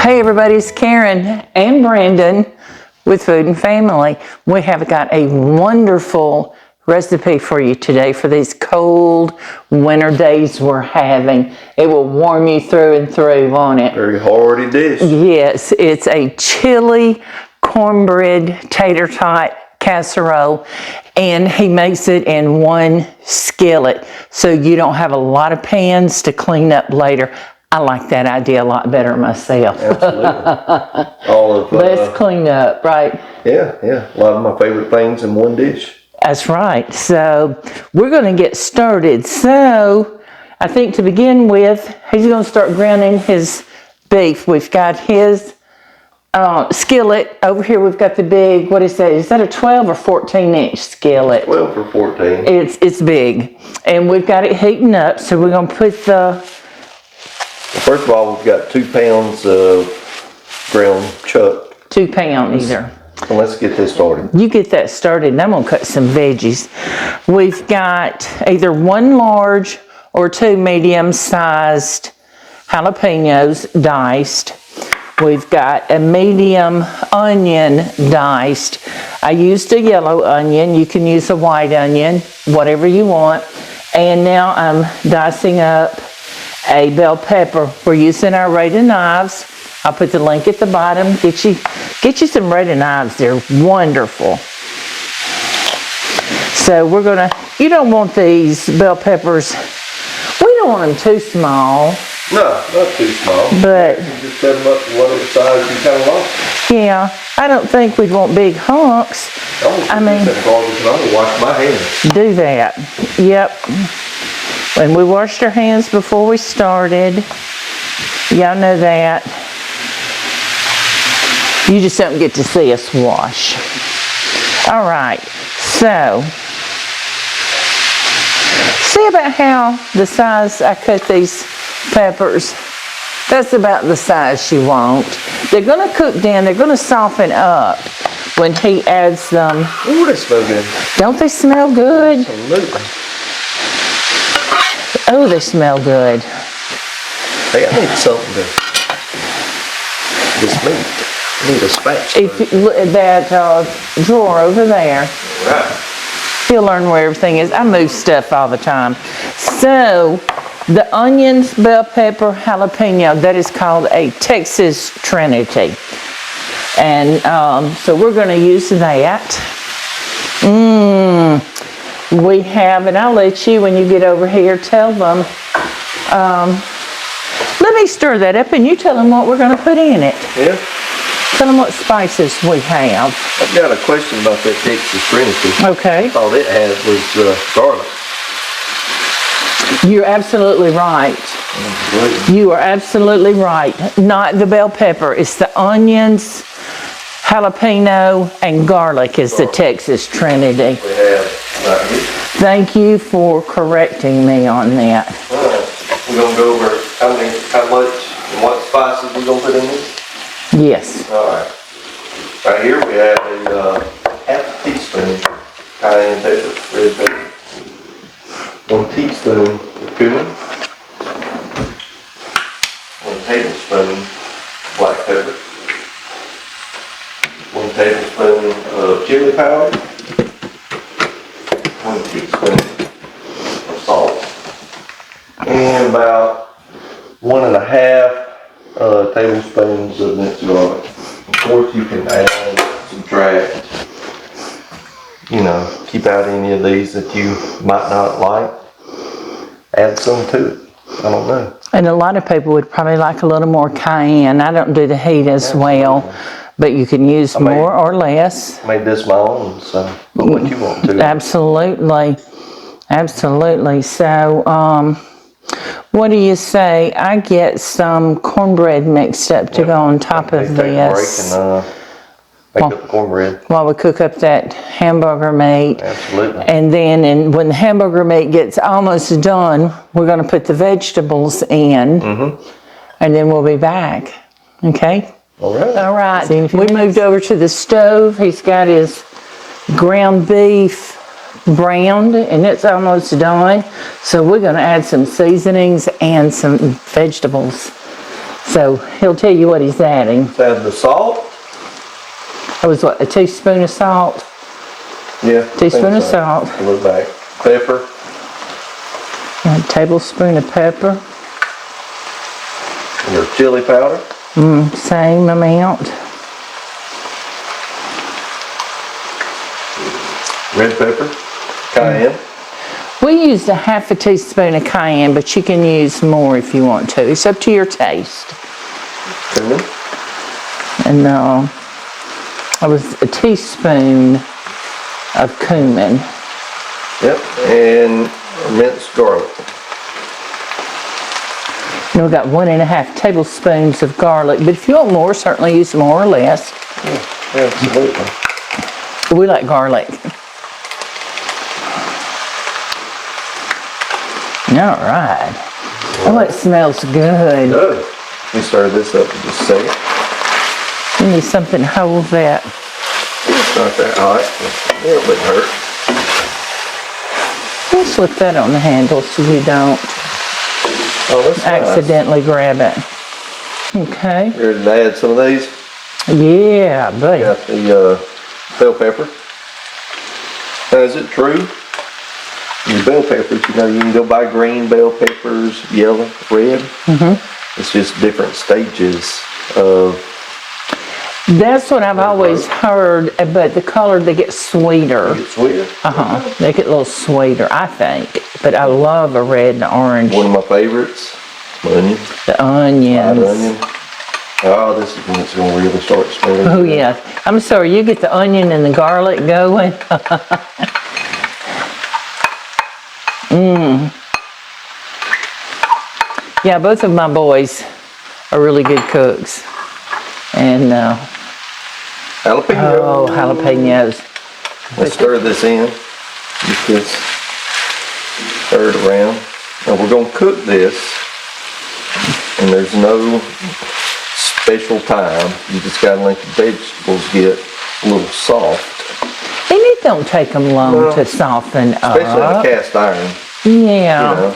Hey everybody, it's Karen and Brandon with Food and Family. We have got a wonderful recipe for you today for these cold winter days we're having. It will warm you through and through, won't it? Very hearty dish. Yes, it's a chili cornbread tater tot casserole, and he makes it in one skillet so you don't have a lot of pans to clean up later. I like that idea a lot better myself. Absolutely. Less clean up, right? Yeah. A lot of my favorite things in one dish. That's right. So we're going to get started. So I think to begin with, he's going to start grounding his beef. We've got his skillet. Over here we've got the big, what is that? Is that a 12 or 14 inch skillet? 12 or 14. It's big. And we've got it heating up. So we're going to put First of all, we've got 2 pounds of ground chuck. 2 pounds either. And let's get this started. You get that started and I'm going to cut some veggies. We've got either 1 large or 2 medium-sized jalapenos diced. We've got a medium onion diced. I used a yellow onion. You can use a white onion, whatever you want. And now I'm dicing up a bell pepper. We're using our Rada knives. I'll put the link at the bottom. Get you some Rada knives. They're wonderful. So we're gonna, you don't want these bell peppers, we don't want them too small. No, not too small. But you can just cut them up to whatever size you kind of like. Yeah, I don't think we'd want big hunks. I'm gonna wash my hands. Do that. Yep. And we washed our hands before we started. Y'all know that. You just don't get to see us wash. All right, so see about how the size I cut these peppers. That's about the size you want. They're gonna cook down, they're gonna soften up when he adds them. Ooh, they smell good. Don't they smell good? Absolutely. Oh, they smell good. Hey, I need something to this meat. I need a spatula. If you look at that drawer over there, Right. you'll learn where everything is. I move stuff all the time. So, the onions, bell pepper, jalapeno, that is called a Texas Trinity. And so we're going to use that. We have, and I'll let you, when you get over here, tell them, let me stir that up and you tell them what we're going to put in it. Yeah. Tell them what spices we have. I've got a question about that Texas Trinity. Okay. All it had was garlic. You're absolutely right. You are absolutely right. Not the bell pepper. It's the onions, jalapeno, and garlic is the Texas Trinity. We have right here. Thank you for correcting me on that. All right. We're going to go over how much and what spices we're going to put in this. Yes. All right. Right here we have a half a teaspoon cayenne pepper, red pepper. 1 teaspoon of cumin. 1 tablespoon black pepper. 1 tablespoon of chili powder. 1 teaspoon of salt. And about 1.5 tablespoons of minced garlic. Of course, you can add, subtract, keep out any of these that you might not like. Add some to it. I don't know. And a lot of people would probably like a little more cayenne. I don't do the heat as well, but you can use more or less. I made this my own, so what you want to. Absolutely. Absolutely. So, what do you say? I get some cornbread mixed up to go on top of this. Make up the cornbread. While we cook up that hamburger meat. Absolutely. And then when the hamburger meat gets almost done, we're going to put the vegetables in. And then we'll be back. Okay? All right. All right. We moved over to the stove. He's got his ground beef browned and it's almost done. So we're going to add some seasonings and some vegetables. So he'll tell you what he's adding. Let's add the salt. That was what, a teaspoon of salt? Yeah. Teaspoon of salt. A little back. Pepper. A tablespoon of pepper. And your chili powder. Same amount. Red pepper. Cayenne. We used a half a teaspoon of cayenne, but you can use more if you want to. It's up to your taste. Cumin. And it was a teaspoon of cumin. Yep. And minced garlic. And we got 1.5 tablespoons of garlic, but if you want more, certainly use more or less. Yeah, absolutely. We like garlic. All right. Oh, it smells good. Good. Let me stir this up in just a second. You need something to hold that. It's not that hot. It wouldn't hurt. We'll slip that on the handle so you don't accidentally grab it. Okay. You ready to add some of these? Yeah, buddy. Got the bell pepper. Now, is it true? Your bell peppers, you know, you can go buy green bell peppers, yellow, red. It's just different stages of. That's what I've always heard, but the color, they get sweeter. They get sweeter? They get a little sweeter, I think. But I love a red and orange. One of my favorites, onion. The onions. Onion. Oh, this is when it's going to really start smelling. Oh, yeah. I'm sorry, you get the onion and the garlic going. Yeah, both of my boys are really good cooks. And, Jalapenos. oh, jalapenos. Let's stir this in. Get this stirred around. Now we're going to cook this, and there's no special time. You just got to let the vegetables get a little soft. And it don't take them long to soften up. Especially in a cast iron. Yeah. You know.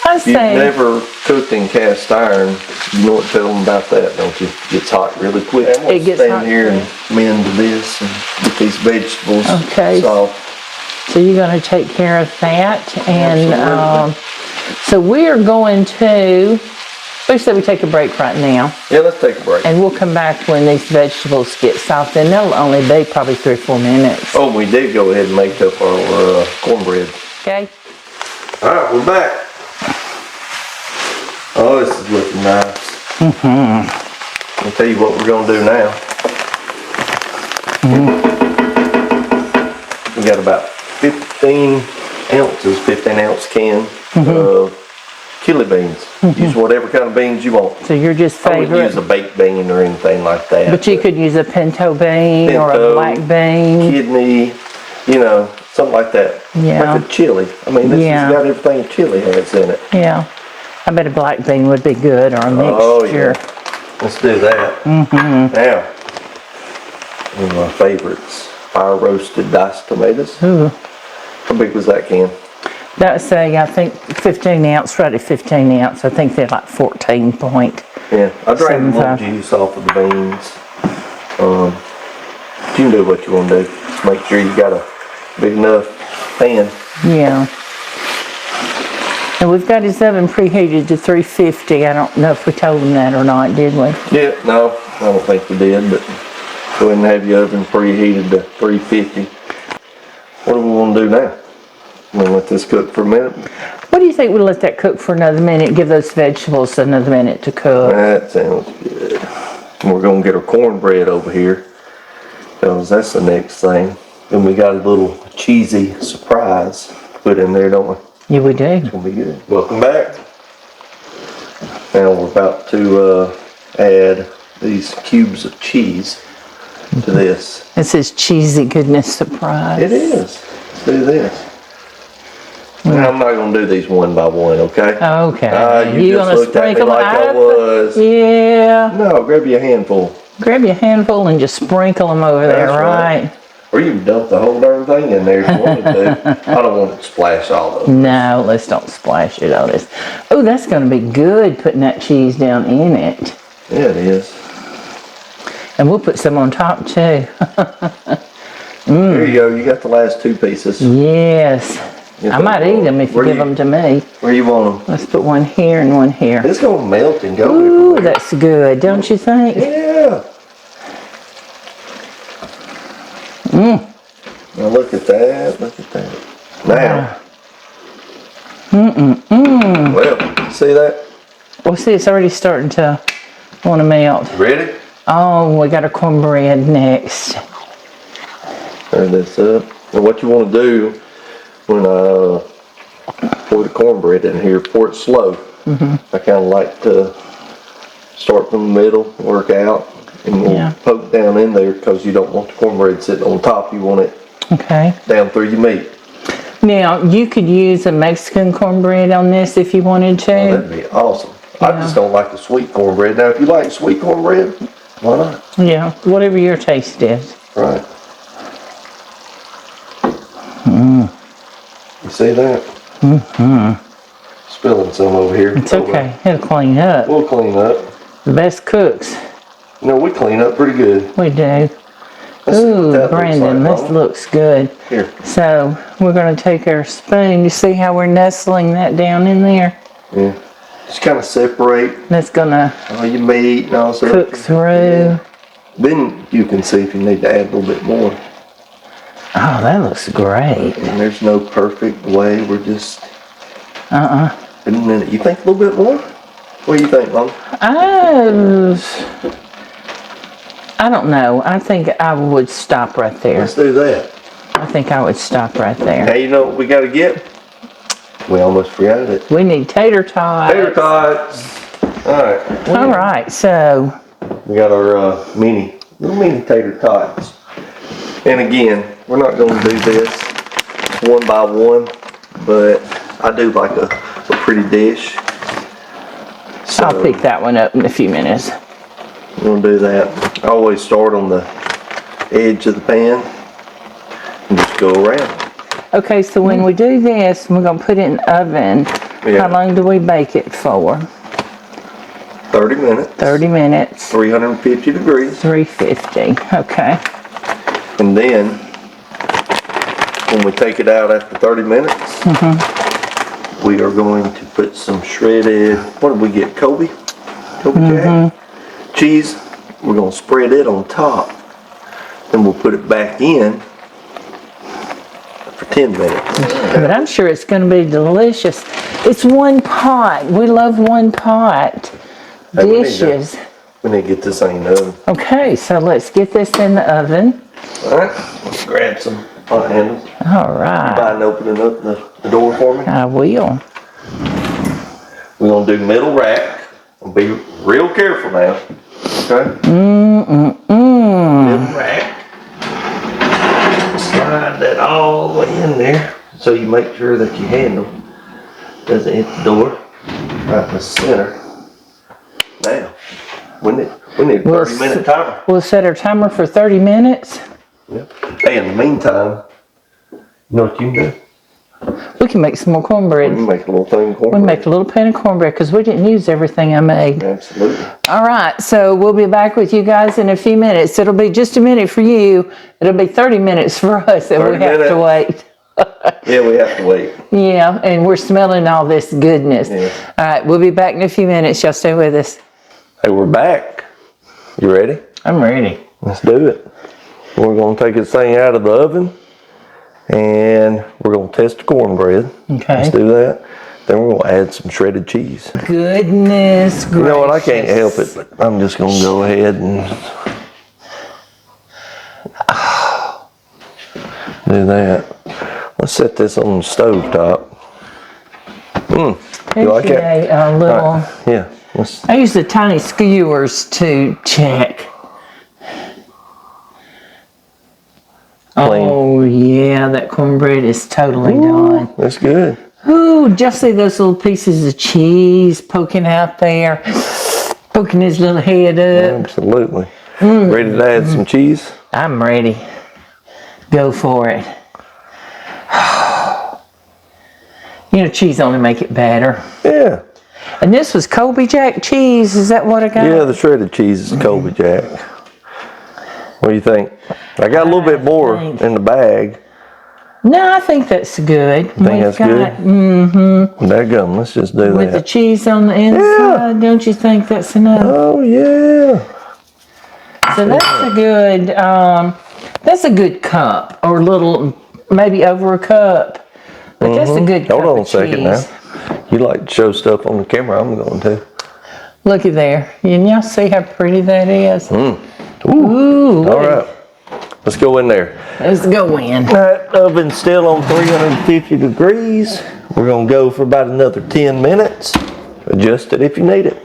I If you've say, never cooked in cast iron, you know what to tell them about that, don't you? It gets hot really quick. I'm going to gets stand hot. here and mend this and get these vegetables Okay. soft. so you're going to take care of that. And Absolutely. so we are going to, we said we take a break right now. Yeah, let's take a break. And we'll come back when these vegetables get soft. And they'll only be probably 3 or 4 minutes. Oh, we did go ahead and make up our cornbread. Okay? All right, we're back. Oh, this is looking nice. I'll tell you what we're going to do now. We got about 15 ounces, 15-ounce can of chili beans. Use whatever kind of beans you want. So you're just I wouldn't use favorite. a baked bean or anything like that. But you could use a pinto bean or a Pinto, black bean. kidney, you know, something like that. Yeah. Like a chili. I mean, this has got everything a chili has in it. Yeah. I bet a black bean would be good, or a mixture. Oh, yeah. Let's do that. Now, one of my favorites, fire roasted diced tomatoes. Ooh. How big was that can? That's I think 15 ounce, right at 15 ounce. I think they're like 14 point. Yeah, I drained a little 75. juice off of the beans. You can do what you want to do. Just make sure you got a big enough pan. Yeah. And we've got his oven preheated to 350. I don't know if we told him that or not, did we? Yeah, no, I don't think we did, but go ahead and have your oven preheated to 350. What do we want to do now? I'm going to let this cook for a minute. What do you think we'll let that cook for another minute? Give those vegetables another minute to cook. That sounds good. And we're going to get our cornbread over here, because that's the next thing. Then we got a little cheesy surprise to put in there, don't we? Yeah, we do. It's going to be good. Welcome back. Now we're about to add these cubes of cheese to this. It says cheesy goodness surprise. It is. Let's do this. Now, I'm not going to do these one by one, okay? Okay. You gonna just looked at me like I was. Yeah. No, grab you a handful. Grab your handful and just sprinkle them over there, That's right? Or you can dump the whole darn thing in there if you wanted to. I don't want it to splash all over. No, let's don't splash it on this. Oh, that's going to be good, putting that cheese down in it. Yeah, it is. And we'll put some on top too. There you go. You got the last 2 pieces. Yes. I might eat them if you give them to me. Where you want them? Let's put one here and one here. It's going to melt and go Ooh, everywhere. that's good, don't you think? Yeah. Now look at that. Look at that. Now. Well, see that? Well, see, it's already starting to want to melt. Ready? Oh, we got our cornbread next. Turn this up. And what you want to do when I pour the cornbread in here, pour it slow. I kind of like to start from the middle, work out, and we'll poke down in there because you don't want the cornbread sitting on top. You want it down through your meat. Now, you could use a Mexican cornbread on this if you wanted to. Oh, that'd be awesome. I just don't like the sweet cornbread. Now, if you like sweet cornbread, why not? Yeah, whatever your taste is. Right. You see that? Spilling some over here. It's okay. It'll clean up. We'll clean up. The best cooks. No, we clean up pretty good. We do. Ooh, Brandon, this looks good. Here. So, we're going to take our spoon. You see how we're nestling that down in there? Yeah. Just kind of separate That's going to all your meat and all stuff. cook through. Then you can see if you need to add a little bit more. Oh, that looks great. And there's no perfect way. We're just putting in it. You think a little bit more? What do you think, Mom? I don't know. I think I would stop right there. Let's do that. I think I would stop right there. Now you know what we got to get? We almost forgot it. We need tater tots. Tater tots. All right. All right, so We got our little mini tater tots. And again, we're not going to do this one by one, but I do like a pretty dish. So I'll pick that one up in a few minutes. I'm going to do that. I always start on the edge of the pan and just go around. Okay, so when we do this, we're going to put it in the oven. Yeah. How long do we bake it for? 30 minutes. 30 minutes. 350 degrees. 350. Okay. And then, when we take it out after 30 minutes, we are going to put some shredded, what did we get, Kobe Jack? Cheese. We're going to spread it on top. Then we'll put it back in for 10 minutes. But I'm sure it's going to be delicious. It's one pot. We love one pot dishes. We need to get this thing in the oven. Okay, so let's get this in the oven. Alright, let's grab some pot handles. All right. Mind opening up the door for me? I will. We're going to do middle rack. We'll be real careful now. Okay? Middle rack. Slide that all the way in there so you make sure that your handle doesn't hit the door. Right in the center. Now, we need a 30-minute timer. We'll set our timer for 30 minutes. Yep. Hey, in the meantime, you know what you can do? We can make some more cornbread. We can make a little thing of We cornbread. make a little pan of cornbread because we didn't use everything I made. Absolutely. All right, so we'll be back with you guys in a few minutes. It'll be just a minute for you. It'll be 30 minutes for us, and we have to wait. Yeah, we have to wait. Yeah, and we're smelling all this goodness. Yeah. All right, we'll be back in a few minutes. Y'all stay with us. Hey, we're back. You ready? I'm ready. Let's do it. We're going to take this thing out of the oven and we're going to test the cornbread. Okay. Let's do that. Then we're going to add some shredded cheese. Goodness gracious. You know what? I can't help it, but I'm just going to go ahead and do that. Let's set this on the stove top. You like it? A little. Right. Yeah. I use the tiny skewers to check. Clean. Oh yeah, that cornbread is totally done. That's good. Ooh, just see those little pieces of cheese poking out there, poking his little head up. Absolutely. Ready to add some cheese? I'm ready. Go for it. You know, cheese only make it better. Yeah. And this was Colby Jack cheese. Is that what I got? Yeah, the shredded cheese is Colby Jack. What do you think? I got a little bit more in the bag. No, I think that's good. You think that's good? Mm-hmm. Daggum, let's just do that. With the cheese on the inside, yeah. Don't you think that's enough? Oh, yeah. So that's a good cup, or little, maybe over a cup. But that's a good cup. Hold on a second now. You like to show stuff on the camera, I'm going to. Looky there. Can y'all see how pretty that is? Ooh. All right. Let's go in there. Let's go in. That oven's still on 350 degrees. We're going to go for about another 10 minutes. Adjust it if you need it.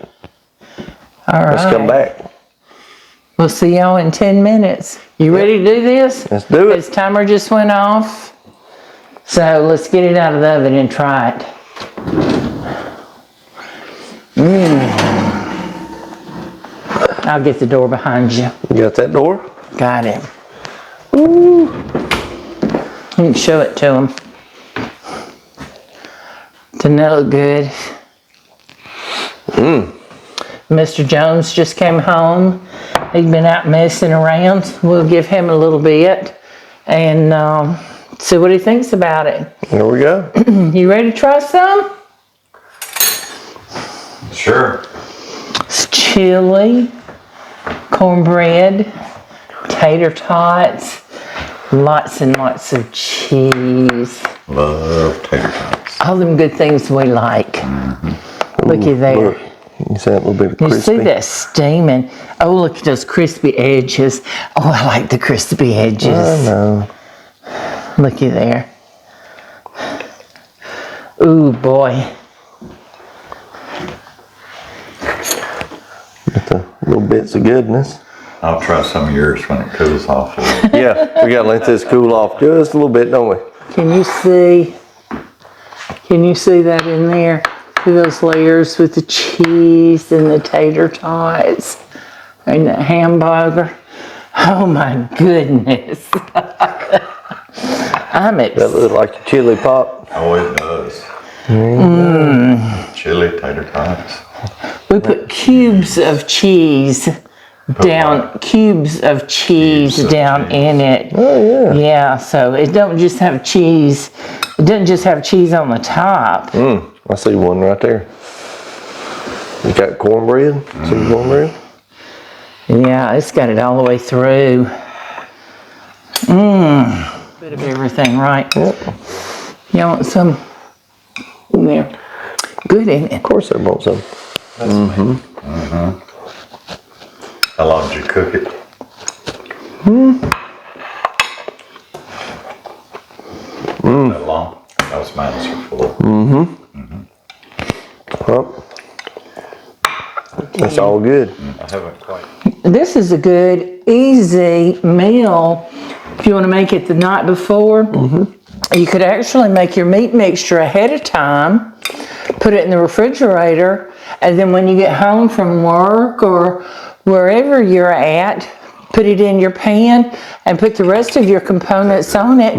All right. Let's come back. We'll see y'all in 10 minutes. You ready to do this? Let's do it. His timer just went off. So let's get it out of the oven and try it. I'll get the door behind you. You got that door? Got it. Ooh. You can show it to him. Doesn't that look good? Mr. Jones just came home. He's been out messing around. We'll give him a little bit and see what he thinks about it. There we go. You ready to try some? Sure. It's chili, cornbread, tater tots, lots and lots of cheese. Love tater tots. All them good things we like. Looky there. Look. You see that little bit of crispy? You see that steaming? Oh, look at those crispy edges. Oh, I like the crispy edges. I know. Looky there. Ooh, boy. Got the little bits of goodness. I'll try some of yours when it cools off a little. Yeah, we got to let this cool off just a little bit, don't we? Can you see? Can you see that in there? See those layers with the cheese and the tater tots and the hamburger? Oh my goodness. I'm That look like a chili pop. Oh, it does. Chili tater tots. We put cubes of cheese down, cubes of cheese down in it. Oh, yeah. Yeah, so it don't just have cheese. It doesn't just have cheese on the top. I see one right there. You got cornbread? See cornbread? Yeah, it's got it all the way through. Bit of everything, right? Yep. You want some in there? Good, ain't it? Of course I want some. How long did you cook it? That long? Those mine are full. Well, that's all good. I haven't quite. This is a good, easy meal if you want to make it the night before. You could actually make your meat mixture ahead of time, put it in the refrigerator, and then when you get home from work or wherever you're at, put it in your pan and put the rest of your components on it,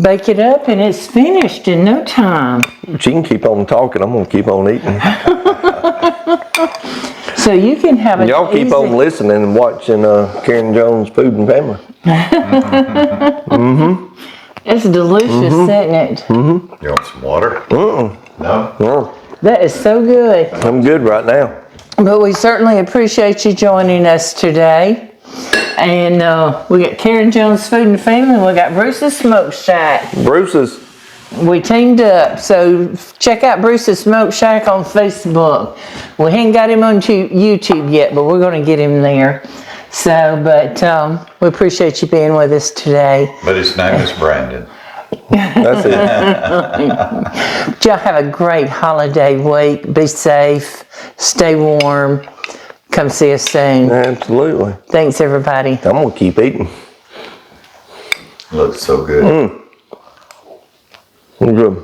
bake it up, and it's finished in no time. She can keep on talking. I'm going to keep on eating. So you can have it. Y'all keep on listening and watching Karen Jones' Food and Family. It's delicious, isn't it? You want some water? No? No, That is so good. I'm good right now. But we certainly appreciate you joining us today. And we got Karen Jones Food and Family, and we got Bruce's Smoke Shack. Bruce's. We teamed up, so check out Bruce's Smoke Shack on Facebook. We ain't got him on YouTube yet, but we're going to get him there. So, but we appreciate you being with us today. But his name is Brandon. That's it. Y'all have a great holiday week. Be safe. Stay warm. Come see us soon. Absolutely. Thanks, everybody. I'm going to keep eating. Looks so good. Good.